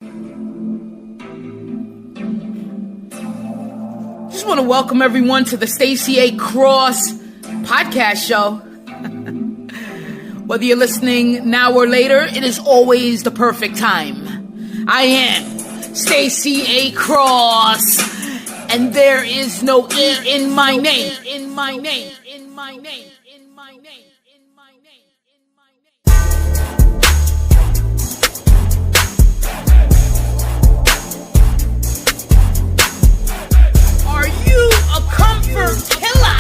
Just want to welcome everyone to the Stacey A. Cross podcast show. Whether you're listening now or later, it is always the perfect time. I am Stacey A. Cross, and there is no E in my name. Are you a comfort killer?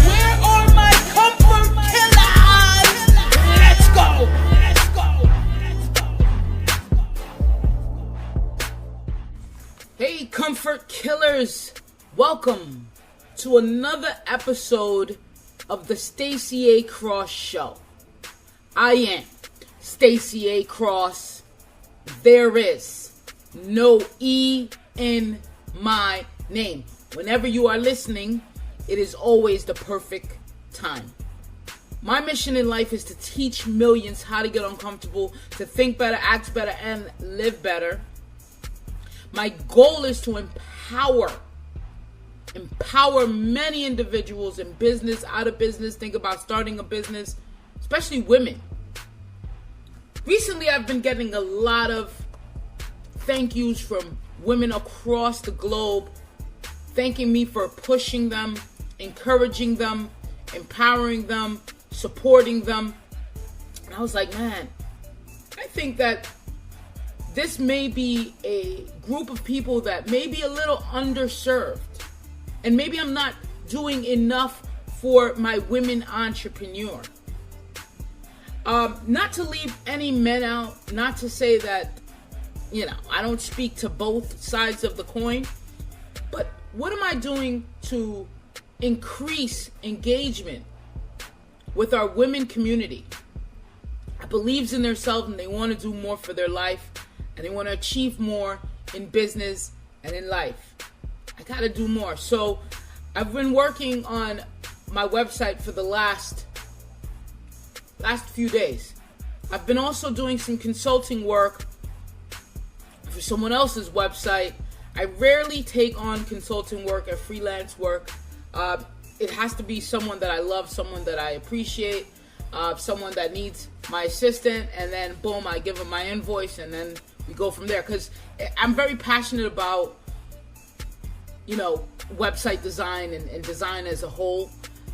Where are my comfort killers? Let's go. Hey, comfort killers. Welcome to another episode of the Stacey A. Cross Show. I am Stacey A. Cross. There is no E in my name. Whenever you are listening, it is always the perfect time. My mission in life is to teach millions how to get uncomfortable, to think better, act better, and live better. My goal is to empower many individuals in business, out of business, think about starting a business, especially women. Recently, I've been getting a lot of thank yous from women across the globe, thanking me for pushing them, encouraging them, empowering them, supporting them. And I was like, man, I think that this may be a group of people that may be a little underserved. And maybe I'm not doing enough for my women entrepreneur. Not to leave any men out, not to say that, I don't speak to both sides of the coin, but what am I doing to increase engagement with our women community that believes in themselves and they want to do more for their life and they want to achieve more in business and in life? I got to do more. So I've been working on my website for the last few days. I've been also doing some consulting work for someone else's website. I rarely take on consulting work or freelance work. It has to be someone that I love, someone that I appreciate, someone that needs my assistant, and then boom, I give them my invoice, and then we go from there. Because I'm very passionate about, website design and design as a whole.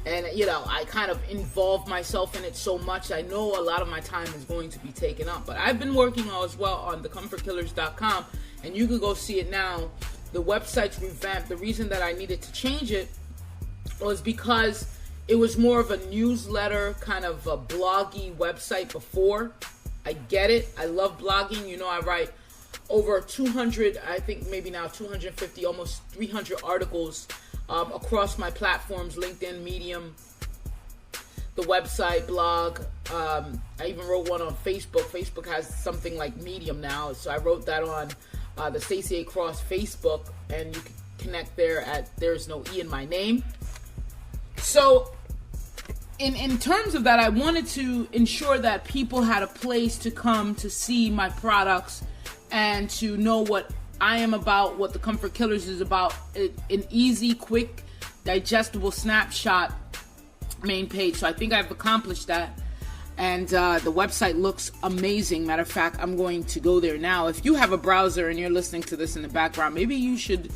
And, I kind of involve myself in it so much. I know a lot of my time is going to be taken up. But I've been working as well on thecomfortkillers.com. And you can go see it now. The website's revamped. The reason that I needed to change it was because it was more of a newsletter, kind of a bloggy website before. I get it. I love blogging. I write over 200, I think maybe now 250, almost 300 articles across my platforms, LinkedIn, Medium, the website, blog. I even wrote one on Facebook. Facebook has something like Medium now, so I wrote that on the Stacey A. Cross Facebook, and you can connect there at There's No E in My Name. So in terms of that, I wanted to ensure that people had a place to come to see my products and to know what I am about, what the Comfort Killers is about. An easy, quick, digestible snapshot main page. So I think I've accomplished that. And the website looks amazing. Matter of fact, I'm going to go there now. If you have a browser and you're listening to this in the background, maybe you should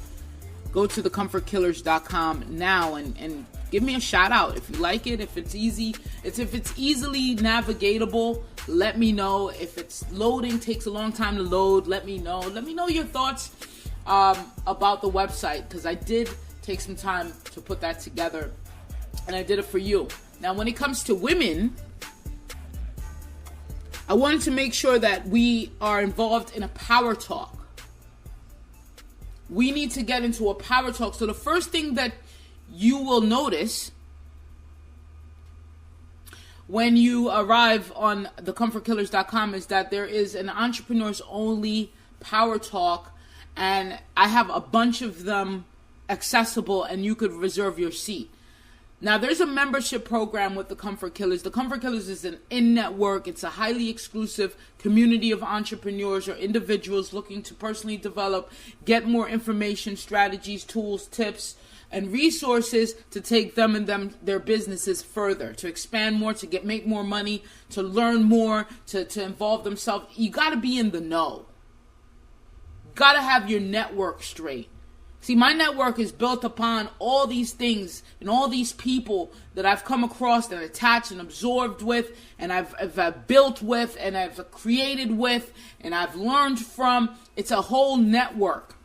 go to thecomfortkillers.com now and give me a shout out. If you like it, if it's easy, if it's easily navigatable, let me know. If it's loading, takes a long time to load, let me know. Let me know your thoughts about the website, because I did take some time to put that together, and I did it for you. Now, when it comes to women, I wanted to make sure that we are involved in a power talk. We need to get into a power talk. So the first thing that you will notice when you arrive on thecomfortkillers.com is that there is an entrepreneurs only power talk, and I have a bunch of them accessible, and you could reserve your seat. Now, there's a membership program with the Comfort Killers. The Comfort Killers is an in-network. It's a highly exclusive community of entrepreneurs or individuals looking to personally develop, get more information, strategies, tools, tips, and resources to take them and their businesses further, to expand more, to make more money, to learn more, to involve themselves. You got to be in the know. Got to have your network straight. See, my network is built upon all these things and all these people that I've come across and attached and absorbed with, and I've built with, and I've created with, and I've learned from. It's a whole network.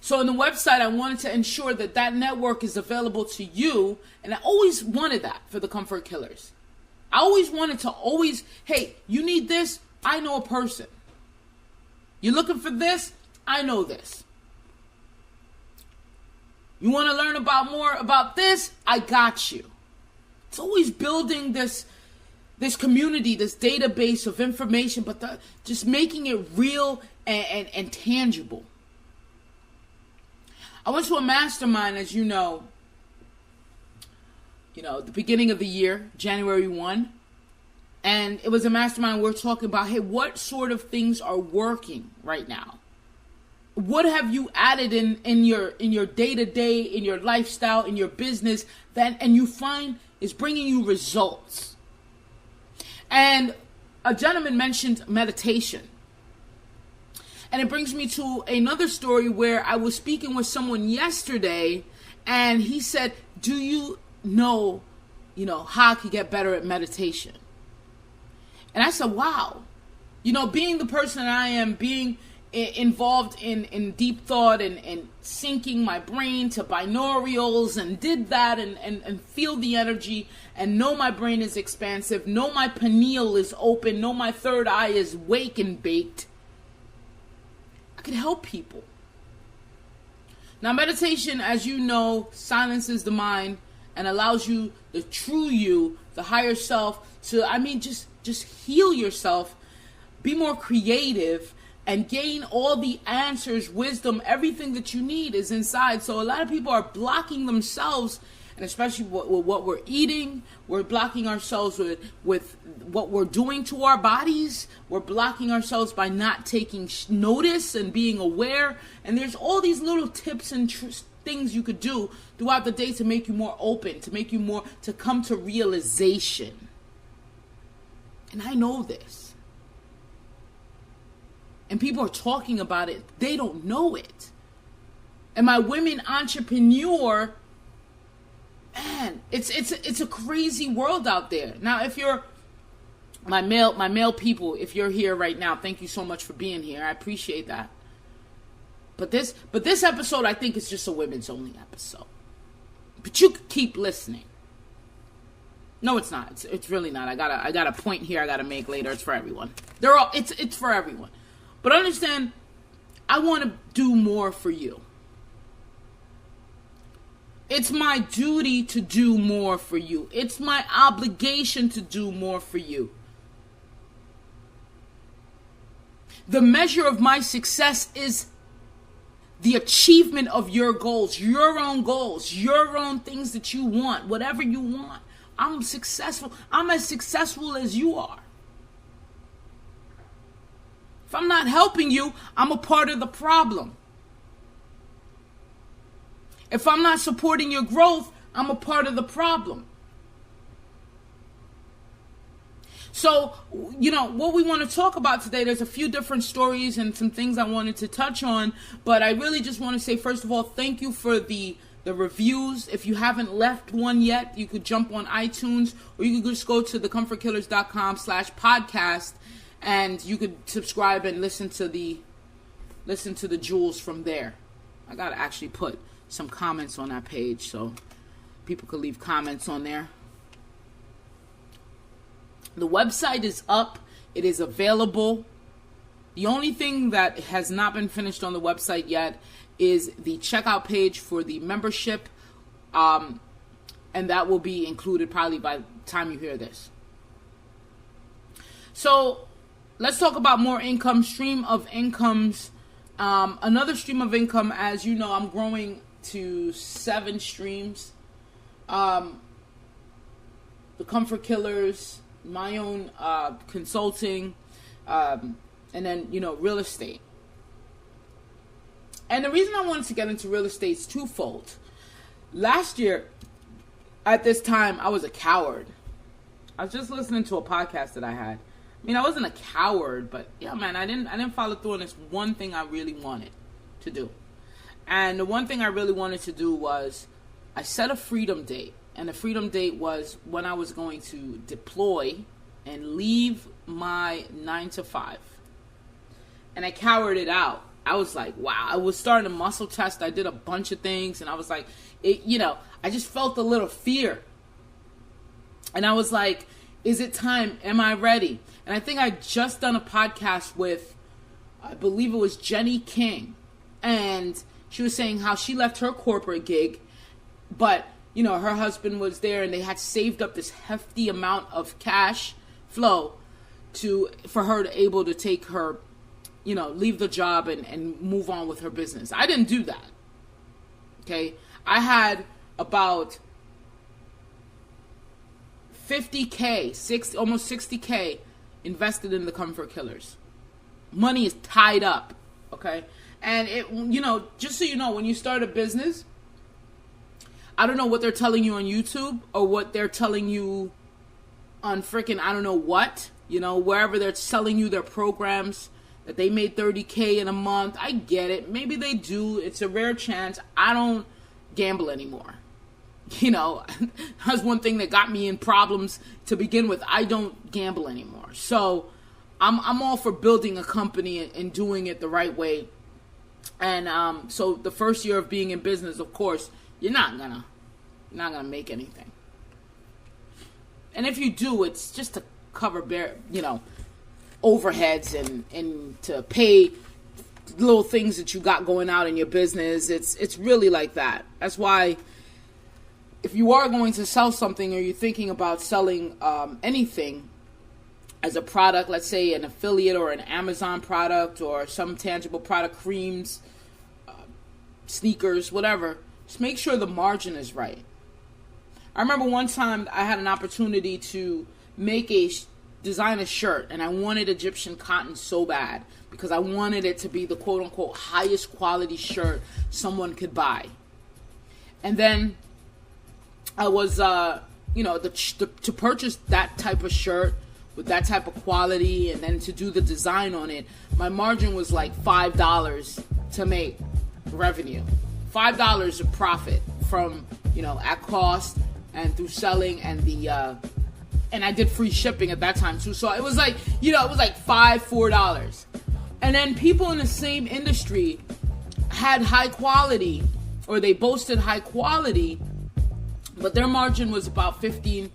So on the website, I wanted to ensure that that network is available to you, and I always wanted that for the Comfort Killers. I always wanted to hey, you need this? I know a person. You're looking for this? I know this. You want to learn more about this? I got you. It's always building this community, this database of information, but just making it real and tangible. I went to a mastermind, as you know, the beginning of the year, January 1. And it was a mastermind. We're talking about, hey, what sort of things are working right now? What have you added in your day-to-day, in your lifestyle, in your business, and you find is bringing you results? And a gentleman mentioned meditation. And it brings me to another story where I was speaking with someone yesterday, and he said, do you know how I could get better at meditation? And I said, wow, being the person I am, being involved in deep thought and syncing my brain to binaurals, and did that and feel the energy and know my brain is expansive, know my pineal is open, know my third eye is wake and baked. I could help people. Now, meditation, as you know, silences the mind and allows you, the true you, the higher self, to, just heal yourself, be more creative, and gain all the answers, wisdom, everything that you need is inside. So a lot of people are blocking themselves, and especially with what we're eating. We're blocking ourselves with what we're doing to our bodies. We're blocking ourselves by not taking notice and being aware. And there's all these little tips and things you could do throughout the day to make you more open, to come to realization. And I know this. And people are talking about it. They don't know it. And my women entrepreneur, man, it's a crazy world out there. Now, if you're my male people, if you're here right now, thank you so much for being here. I appreciate that. But this episode, I think, is just a women's only episode. But you could keep listening. No, it's not. It's really not. I got a point here I gotta make later. It's for everyone. It's for everyone. But understand, I want to do more for you. It's my duty to do more for you. It's my obligation to do more for you. The measure of my success is the achievement of your goals, your own things that you want, whatever you want. I'm successful. I'm as successful as you are. If I'm not helping you, I'm a part of the problem. If I'm not supporting your growth, I'm a part of the problem. So, what we want to talk about today, there's a few different stories and some things I wanted to touch on, but I really just want to say, first of all, thank you for the reviews. If you haven't left one yet, you could jump on iTunes, or you could just go to thecomfortkillers.com/podcast, and you could subscribe and listen to the jewels from there. I gotta actually put some comments on that page so people could leave comments on there. The website is up. It is available. The only thing that has not been finished on the website yet is the checkout page for the membership, and that will be included probably by the time you hear this. So let's talk about more income, stream of incomes. Another stream of income, as you know, I'm growing to 7 streams. the Comfort Killers, my own consulting, and then, real estate. And the reason I wanted to get into real estate is twofold. Last year, at this time, I was a coward. I was just listening to a podcast that I had. I mean, I wasn't a coward, but yeah, man, I didn't follow through on this one thing I really wanted to do. And the one thing I really wanted to do was I set a freedom date. And the freedom date was when I was going to deploy and leave my 9-to-5. And I cowered it out. I was like, wow. I was starting a muscle test. I did a bunch of things. And I was like, I just felt a little fear. And I was like, is it time? Am I ready? And I think I just done a podcast with, I believe it was Jenny King. And she was saying how she left her corporate gig, but her husband was there and they had saved up this hefty amount of cash flow for her to able to take her, leave the job and move on with her business. I didn't do that. Okay. I had about $50K, almost $60K invested in the Comfort Killers. Money is tied up. Okay. And it, just so you know, when you start a business, I don't know what they're telling you on YouTube or what they're telling you on freaking, I don't know what, wherever they're selling you their programs that they made $30K in a month. I get it. Maybe they do. It's a rare chance. I don't gamble anymore. That's one thing that got me in problems to begin with. I don't gamble anymore. So I'm all for building a company and doing it the right way. And so the first year of being in business, of course, you're not gonna make anything. And if you do, it's just to cover overheads and to pay little things that you got going out in your business. It's really like that. That's why if you are going to sell something or you're thinking about selling anything as a product, let's say an affiliate or an Amazon product or some tangible product, creams, sneakers, whatever, just make sure the margin is right. I remember one time I had an opportunity to design a shirt, and I wanted Egyptian cotton so bad because I wanted it to be the quote-unquote highest quality shirt someone could buy. And then I was, to purchase that type of shirt with that type of quality and then to do the design on it, my margin was like $5 to make revenue. $5 of profit from, at cost and through selling and and I did free shipping at that time too. So it was like, it was like $4. And then people in the same industry had high quality, or they boasted high quality, but their margin was about $15.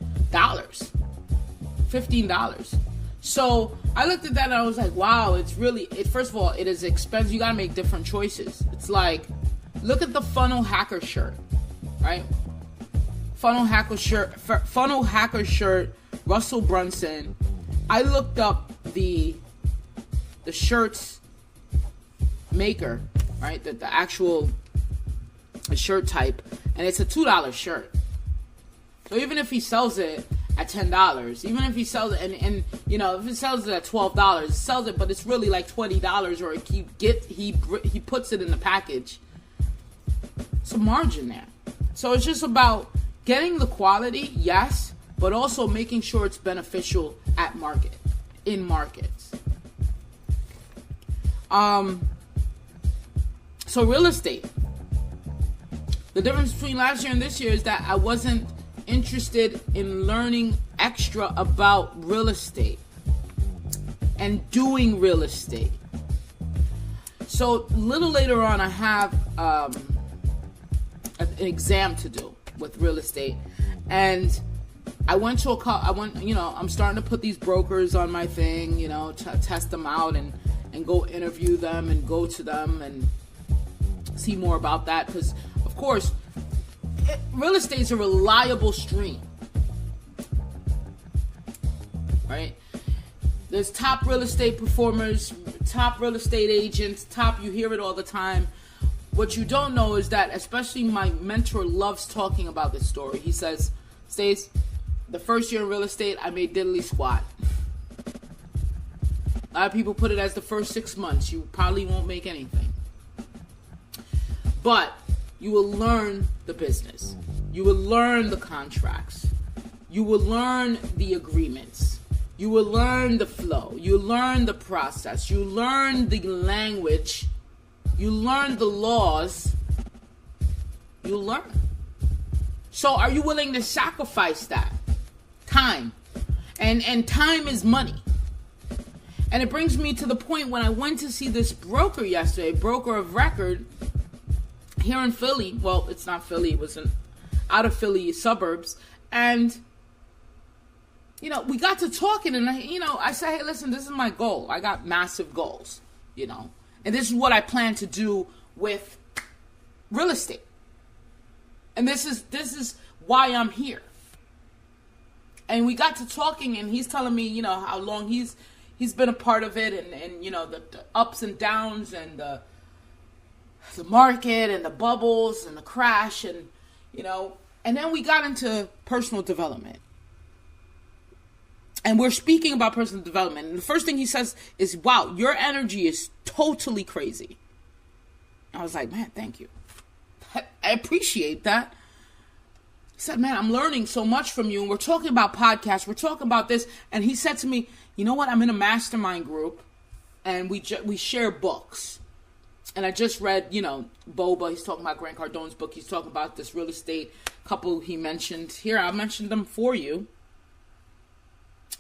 So I looked at that and I was like, wow, first of all, it is expensive. You got to make different choices. It's like, look at the Funnel Hacker shirt, right? Funnel Hacker shirt, Russell Brunson. I looked up the shirts maker, right? The actual shirt type, and it's a $2 shirt. So even if he sells it at $10, even if he sells it, and if it sells it at $12, it sells it, but it's really like $20, or he puts it in the package. It's a margin there. So it's just about getting the quality, yes, but also making sure it's beneficial in markets. So real estate. The difference between last year and this year is that I wasn't interested in learning extra about real estate and doing real estate. So a little later on, I have an exam to do with real estate, and I went to I'm starting to put these brokers on my thing, to test them out and go interview them and go to them and see more about that, because of course real estate is a reliable stream, right? There's top real estate performers, top real estate agents, you hear it all the time. what you don't know is that, especially my mentor loves talking about this story. He says, Stace, the first year in real estate, I made diddly squat. A lot of people put it as the first 6 months. You probably won't make anything. But you will learn the business. You will learn the contracts. You will learn the agreements. You will learn the flow. You learn the process. You learn the language. You learn the laws. You learn. So are you willing to sacrifice that? Time. And time is money. And it brings me to the point when I went to see this broker yesterday, broker of record, here in Philly. Well, it's not Philly. It was out of Philly suburbs. And, we got to talking. And, I said, hey, listen, this is my goal. I got massive goals, And this is what I plan to do with real estate. And this is why I'm here. And we got to talking, and he's telling me, how long he's been a part of it, and the ups and downs, and the market, and the bubbles, and the crash, and then we got into personal development. And we're speaking about personal development. And the first thing he says is, wow, your energy is totally crazy. I was like, man, thank you. I appreciate that. He said, man, I'm learning so much from you. And we're talking about podcasts. We're talking about this. And he said to me, you know what? I'm in a mastermind group. And we share books. And I just read, Boba. He's talking about Grant Cardone's book. He's talking about this real estate couple he mentioned. Here, I'll mention them for you.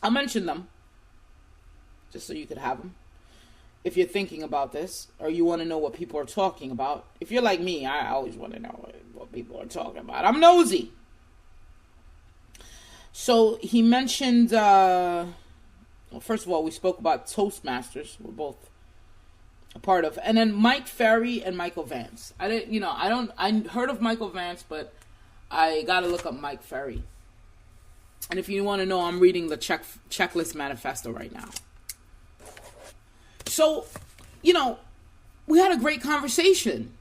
I'll mention them. Just so you could have them. If you're thinking about this, or you want to know what people are talking about. If you're like me, I always want to know what people are talking about. I'm nosy. So he mentioned, first of all, we spoke about Toastmasters. We're both a part of. And then Mike Ferry and Michael Vance. I heard of Michael Vance, but I got to look up Mike Ferry. And if you want to know, I'm reading the Checklist Manifesto right now. So, we had a great conversation.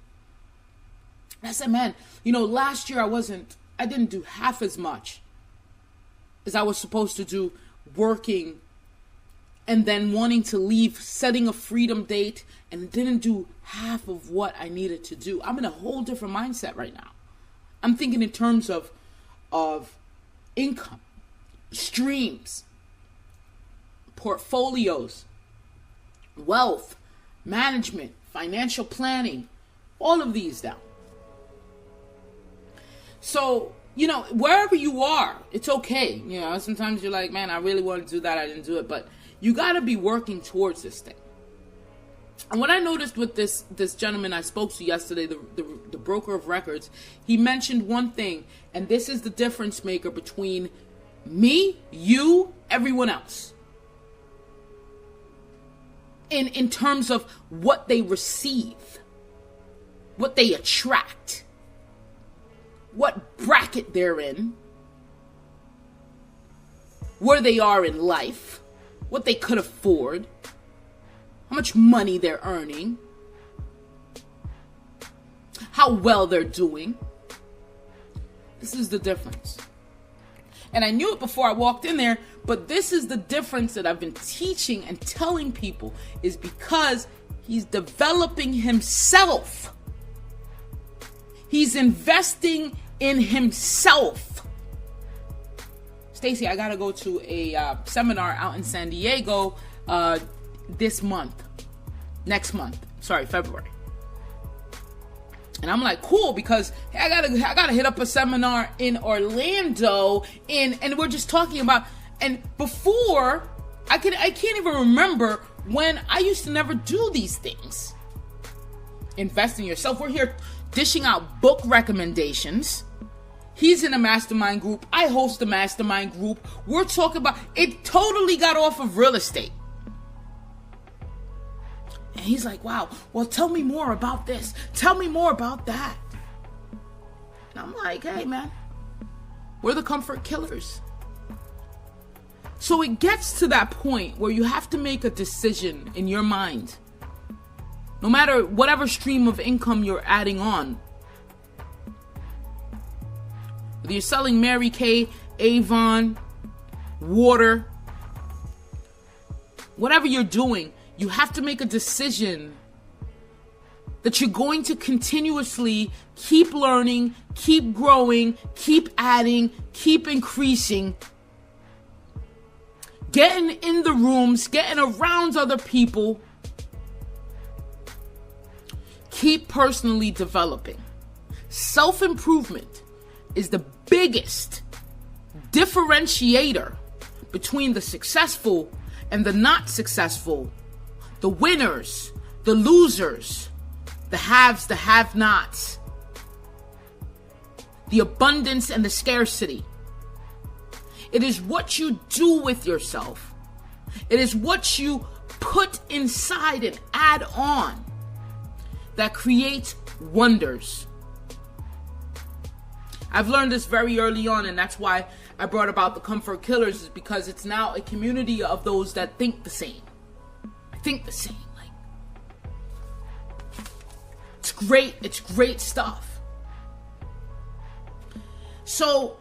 And I said, man, last year I didn't do half as much as I was supposed to do, working and then wanting to leave, setting a freedom date, and didn't do half of what I needed to do. I'm in a whole different mindset right now. I'm thinking in terms of income, streams, portfolios, wealth, management, financial planning, all of these now. So, wherever you are, it's okay. Sometimes you're like, man, I really want to do that. I didn't do it. But you got to be working towards this thing. And what I noticed with this gentleman I spoke to yesterday, the broker of records, he mentioned one thing. And this is the difference maker between me, you, everyone else. In terms of what they receive, what they attract, what bracket they're in, where they are in life, what they could afford, how much money they're earning, how well they're doing. This is the difference. And I knew it before I walked in there, but this is the difference that I've been teaching and telling people, is because he's developing himself. He's investing in himself. Stacy, I gotta go to a seminar out in San Diego next month, February. And I'm like, cool, because I gotta hit up a seminar in Orlando, and we're just talking about, and before I can't even remember when I used to never do these things. Invest in yourself. We're here dishing out book recommendations. He's in a mastermind group. I host a mastermind group. We're talking about, it totally got off of real estate. And he's like, wow, well, tell me more about this. Tell me more about that. And I'm like, hey, man, we're the comfort killers. So it gets to that point where you have to make a decision in your mind. No matter whatever stream of income you're adding on. Whether you're selling Mary Kay, Avon, water, whatever you're doing, you have to make a decision that you're going to continuously keep learning, keep growing, keep adding, keep increasing, getting in the rooms, getting around other people, keep personally developing. Self-improvement is the biggest differentiator between the successful and the not successful, the winners, the losers, the haves, the have-nots, the abundance and the scarcity. It is what you do with yourself. It is what you put inside and add on that creates wonders. I've learned this very early on, and that's why I brought about the Comfort Killers, is because it's now a community of those that think the same. Think the same. It's great. It's great stuff. So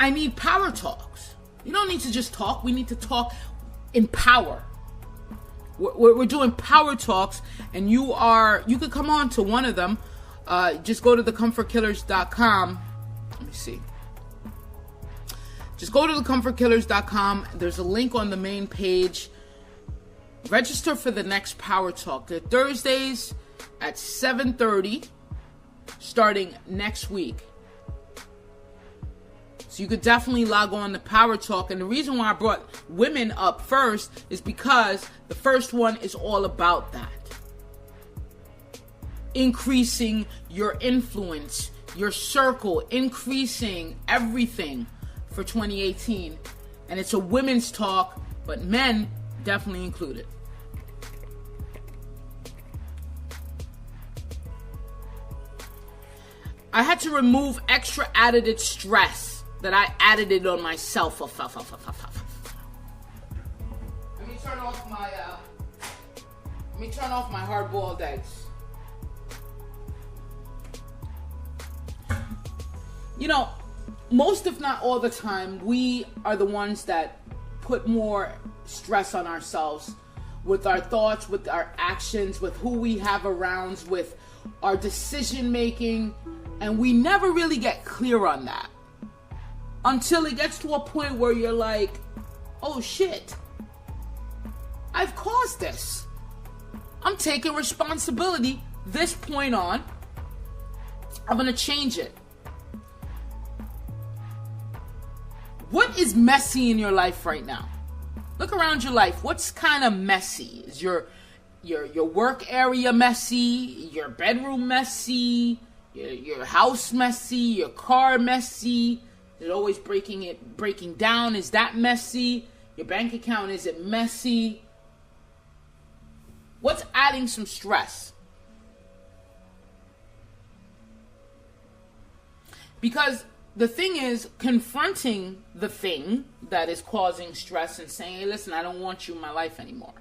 I need power talks. You don't need to just talk. We need to talk in power. We're doing power talks, and you could come on to one of them. Just go to thecomfortkillers.com. Let me see. Just go to thecomfortkillers.com. There's a link on the main page. Register for the next Power Talk. They're Thursdays at 7:30, starting next week. So you could definitely log on to Power Talk. And the reason why I brought women up first is because the first one is all about that. Increasing your influence, your circle, increasing everything for 2018. And it's a women's talk, but men definitely included. I had to remove extra added stress that I added it on myself. Let me turn off my hard-boiled eggs. You know, most if not all the time, we are the ones that put more stress on ourselves with our thoughts, with our actions, with who we have around, with our decision making, and we never really get clear on that until it gets to a point where you're like, oh shit, I've caused this. I'm taking responsibility. This point on, I'm gonna change it. What is messy in your life right now? Look around your life. What's kind of messy? Is your work area messy? Your bedroom messy? Your house messy? Your car messy? Is it always breaking down? Is that messy? Your bank account, is it messy? What's adding some stress? Because the thing is, confronting the thing that is causing stress and saying, hey, listen, I don't want you in my life anymore.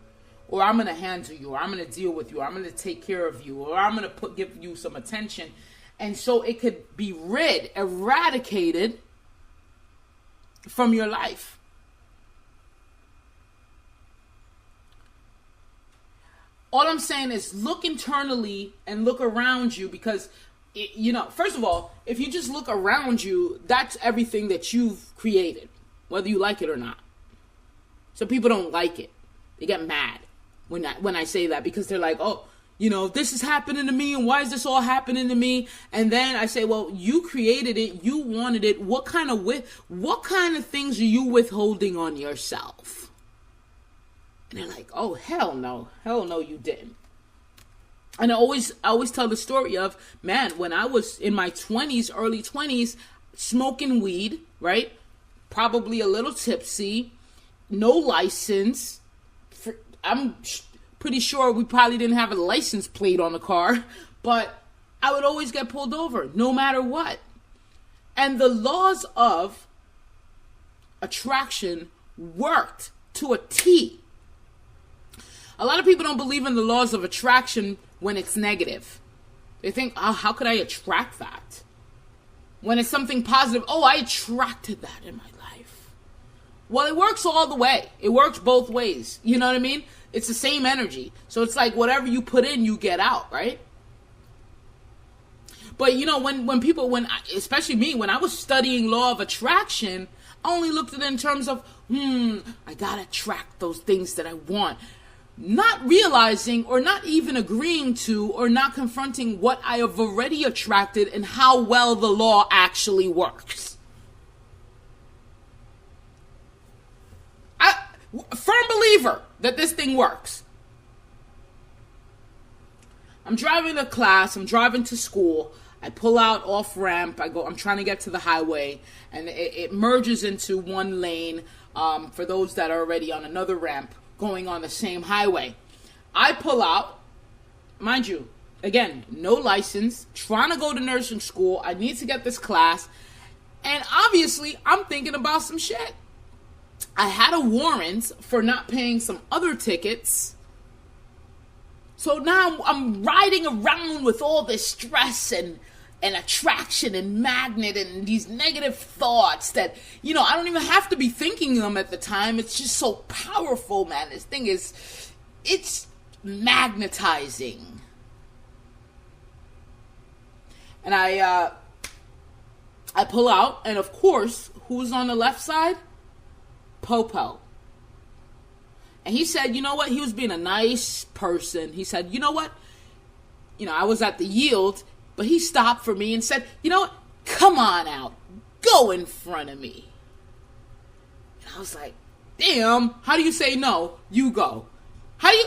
Or I'm going to handle you, or I'm going to deal with you, or I'm going to take care of you, or I'm going to give you some attention. And so it could be eradicated from your life. All I'm saying is look internally and look around you, because first of all, if you just look around you, that's everything that you've created, whether you like it or not. So people don't like it. They get mad when I say that, because they're like, oh, this is happening to me, and why is this all happening to me? And then I say, well, you created it, you wanted it. What kind of things are you withholding on yourself? And they're like, oh, hell no, you didn't. And I always tell the story of, man, when I was in my 20s, early 20s, smoking weed, right? Probably a little tipsy, no license. I'm pretty sure we probably didn't have a license plate on the car, but I would always get pulled over, no matter what. And the laws of attraction worked to a T. A lot of people don't believe in the laws of attraction when it's negative. They think, oh, how could I attract that? When it's something positive, oh, I attracted that in my life. Well, it works all the way. It works both ways. You know what I mean? It's the same energy. So it's like whatever you put in, you get out, right? But especially me, when I was studying law of attraction, I only looked at it in terms of, I gotta attract those things that I want. Not realizing or not even agreeing to or not confronting what I have already attracted and how well the law actually works. Firm believer that this thing works. I'm driving to class, I'm driving to school, I pull out off ramp, I'm trying to get to the highway, and it merges into one lane for those that are already on another ramp going on the same highway. I pull out, mind you, again, no license, trying to go to nursing school, I need to get this class, and obviously I'm thinking about some shit. I had a warrant for not paying some other tickets. So now I'm riding around with all this stress and attraction and magnet and these negative thoughts that, I don't even have to be thinking them at the time. It's just so powerful, man. This thing it's magnetizing. And I pull out, and of course, who's on the left side? Popo. And he said, you know what? He was being a nice person. He said, you know what? I was at the yield, but he stopped for me and said, you know what? Come on out. Go in front of me. And I was like, damn, how do you say no? You go. How do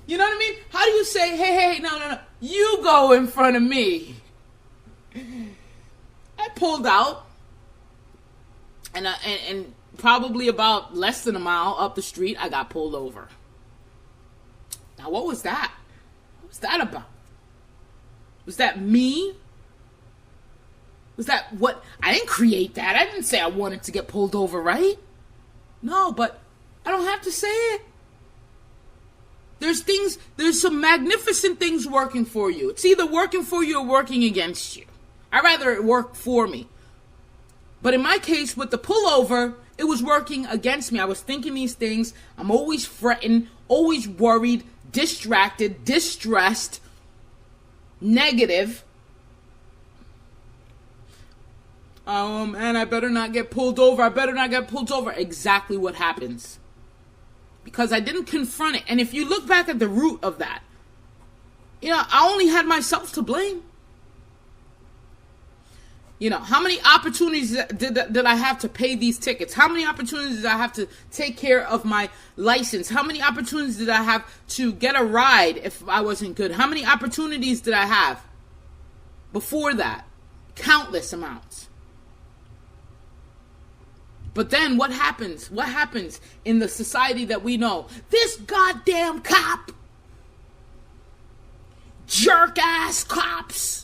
you know what I mean? How do you say, hey, no. You go in front of me. I pulled out and probably about less than a mile up the street, I got pulled over. Now, what was that? What was that about? Was that me? Was that what? I didn't create that. I didn't say I wanted to get pulled over, right? No, but I don't have to say it. There's some magnificent things working for you. It's either working for you or working against you. I'd rather it work for me. But in my case, with the pullover, it was working against me. I was thinking these things. I'm always fretting, always worried, distracted, distressed, negative. And I better not get pulled over. Exactly what happens. Because I didn't confront it. And if you look back at the root of that, I only had myself to blame. How many opportunities did I have to pay these tickets? How many opportunities did I have to take care of my license? How many opportunities did I have to get a ride if I wasn't good? How many opportunities did I have before that? Countless amounts. But then what happens? What happens in the society that we know? This goddamn cop. Jerk-ass cops.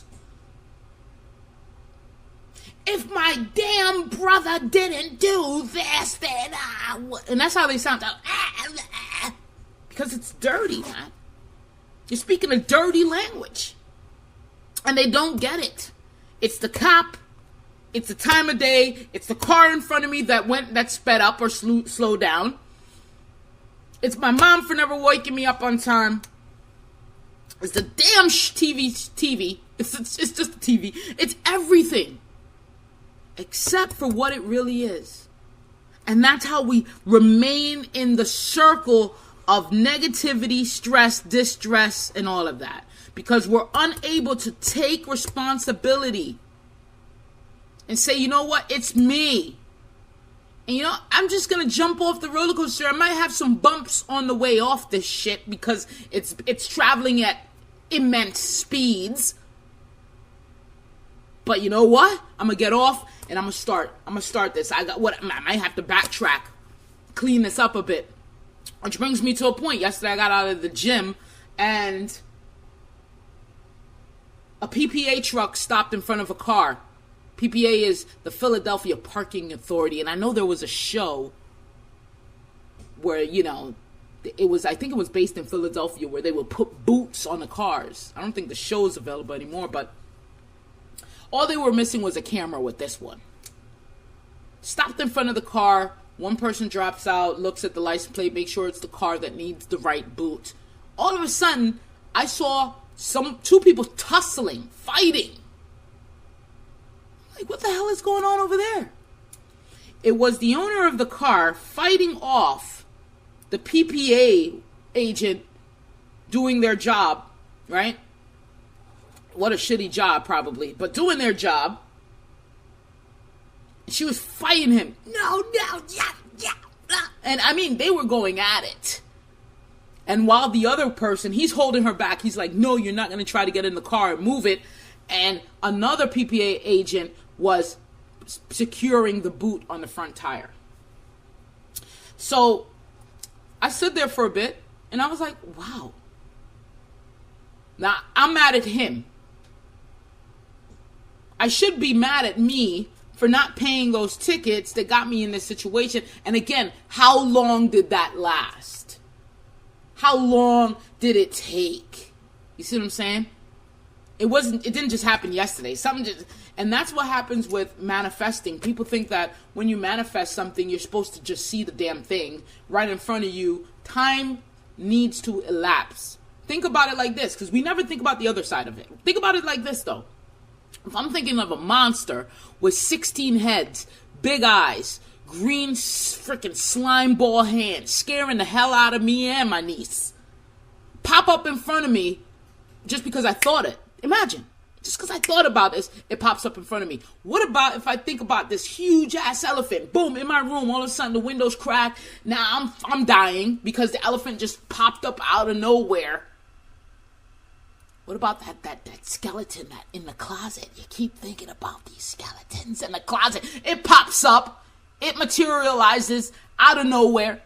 If my damn brother didn't do this, then I would. And that's how they sound. Because it's dirty, man. You're speaking a dirty language. And they don't get it. It's the cop. It's the time of day. It's the car in front of me that sped up or slowed down. It's my mom for never waking me up on time. It's the damn TV. It's just the TV. It's everything. Except for what it really is. And that's how we remain in the circle of negativity, stress, distress, and all of that. Because we're unable to take responsibility and say, you know what, it's me. And I'm just going to jump off the roller coaster. I might have some bumps on the way off this shit because it's traveling at immense speeds. But you know what? I'm going to get off and I'm going to start this. I might have to backtrack, clean this up a bit. Which brings me to a point. Yesterday I got out of the gym and a PPA truck stopped in front of a car. PPA is the Philadelphia Parking Authority. And I know there was a show where, I think it was based in Philadelphia, where they would put boots on the cars. I don't think the show is available anymore, but all they were missing was a camera with this one. Stopped in front of the car. One person drops out, looks at the license plate, makes sure it's the car that needs the right boot. All of a sudden, I saw two people tussling, fighting. Like, what the hell is going on over there? It was the owner of the car fighting off the PPA agent doing their job, right? What a shitty job, probably, but doing their job. She was fighting him. No, yeah. And I mean, they were going at it. And while the other person, he's holding her back. He's like, no, you're not going to try to get in the car and move it. And another PPA agent was securing the boot on the front tire. So I stood there for a bit and I was like, wow. Now, I'm mad at him. I should be mad at me for not paying those tickets that got me in this situation. And again, how long did that last? How long did it take? You see what I'm saying? It didn't just happen yesterday. And that's what happens with manifesting. People think that when you manifest something, you're supposed to just see the damn thing right in front of you. Time needs to elapse. Think about it like this, because we never think about the other side of it. Think about it like this, though. If I'm thinking of a monster with 16 heads, big eyes, green freaking slime ball hands, scaring the hell out of me and my niece, pop up in front of me just because I thought it. Imagine, just because I thought about this, it pops up in front of me. What about if I think about this huge ass elephant? Boom, in my room, all of a sudden the windows crack. Now I'm dying because the elephant just popped up out of nowhere. What about that skeleton that in the closet? You keep thinking about these skeletons in the closet. It pops up. It materializes out of nowhere.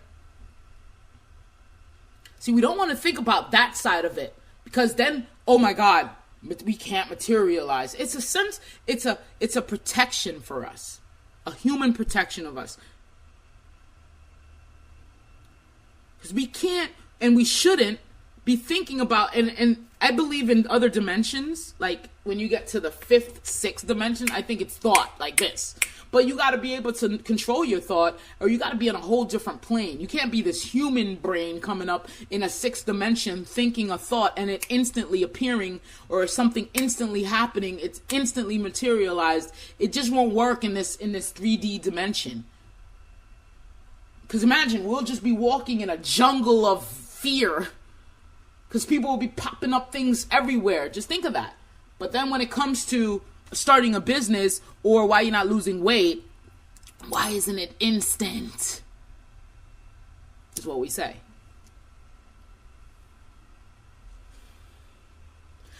See, we don't want to think about that side of it, because then, oh my God, we can't materialize. It's a sense, it's a protection for us. A human protection of us. Because we can't and we shouldn't be thinking about, and I believe in other dimensions, like when you get to the 5th, 6th dimension, I think it's thought like this. But you got to be able to control your thought, or you got to be on a whole different plane. You can't be this human brain coming up in a 6th dimension thinking a thought and it instantly appearing, or something instantly happening, it's instantly materialized. It just won't work in this 3D dimension. Because imagine, we'll just be walking in a jungle of fear, because people will be popping up things everywhere. Just think of that. But then when it comes to starting a business, or why you're not losing weight, why isn't it instant? Is what we say.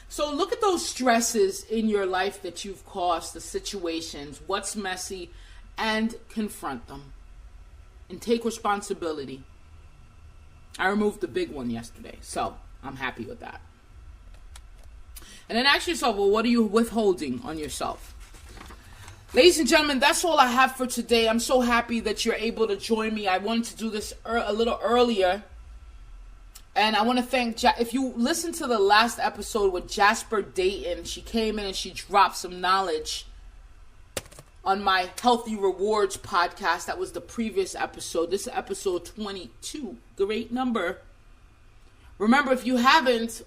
So look at those stresses in your life that you've caused, the situations, what's messy, and confront them. And take responsibility. I removed the big one yesterday, so I'm happy with that. And then ask yourself, well, what are you withholding on yourself? Ladies and gentlemen, that's all I have for today. I'm so happy that you're able to join me. I wanted to do this a little earlier. And I want to thank, if you listened to the last episode with Jasper Dayton, she came in and she dropped some knowledge on my Healthy Rewards podcast. That was the previous episode. This is episode 22. Great number. Remember, if you haven't,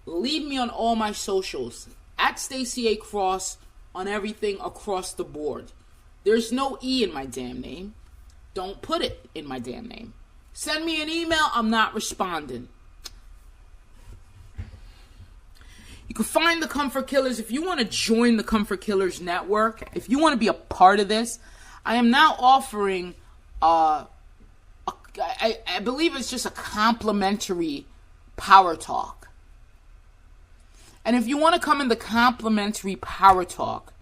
leave me on all my socials. At Stacey A. Cross on everything across the board. There's no E in my damn name. Don't put it in my damn name. Send me an email. I'm not responding. You can find the Comfort Killers. If you want to join the Comfort Killers network, if you want to be a part of this, I am now offering I believe it's just a complimentary Power Talk. And if you want to come in the complimentary Power Talk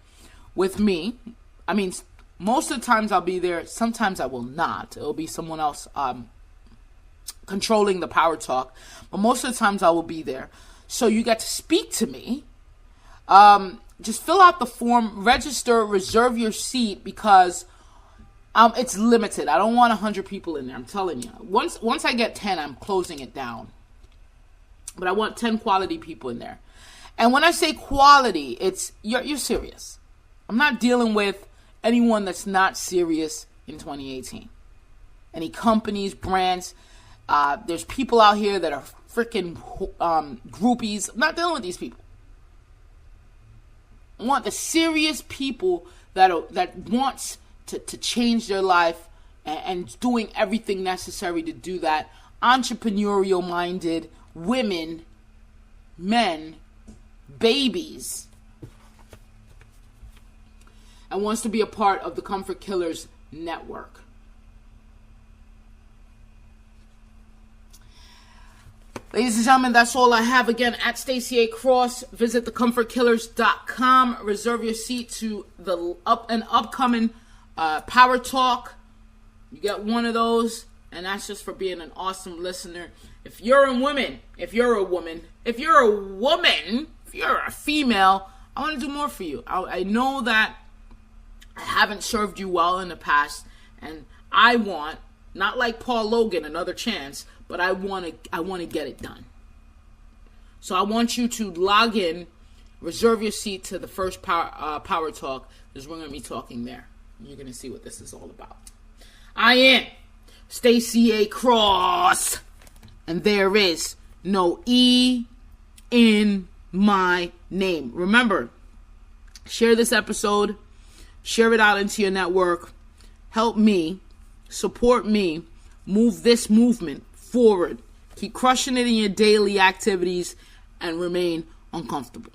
with me, I mean, most of the times I'll be there. Sometimes I will not. It'll be someone else controlling the Power Talk. But most of the times I will be there. So you get to speak to me. Just fill out the form, register, reserve your seat, because It's limited. I don't want 100 people in there. I'm telling you. Once I get 10, I'm closing it down. But I want 10 quality people in there. And when I say quality, it's you're serious. I'm not dealing with anyone that's not serious in 2018. Any companies, brands. There's people out here that are freaking groupies. I'm not dealing with these people. I want the serious people that wants to change their life and doing everything necessary to do that. Entrepreneurial minded women, men, babies, and wants to be a part of the Comfort Killers network. Ladies and gentlemen, that's all I have. Again, at Stacey A. Cross. Visit thecomfortkillers.com. Reserve your seat to the upcoming Power Talk. You get one of those, and that's just for being an awesome listener. If you're a woman, if you're a female, I want to do more for you. I know that I haven't served you well in the past, and I want, not like Paul Logan, another chance, but I want to get it done. So I want you to log in, reserve your seat to the first Power Talk, because we're going to be talking there. You're going to see what this is all about. I am Stacey A. Cross, and there is no E in my name. Remember, share this episode, share it out into your network, help me, support me, move this movement forward. Keep crushing it in your daily activities and remain uncomfortable.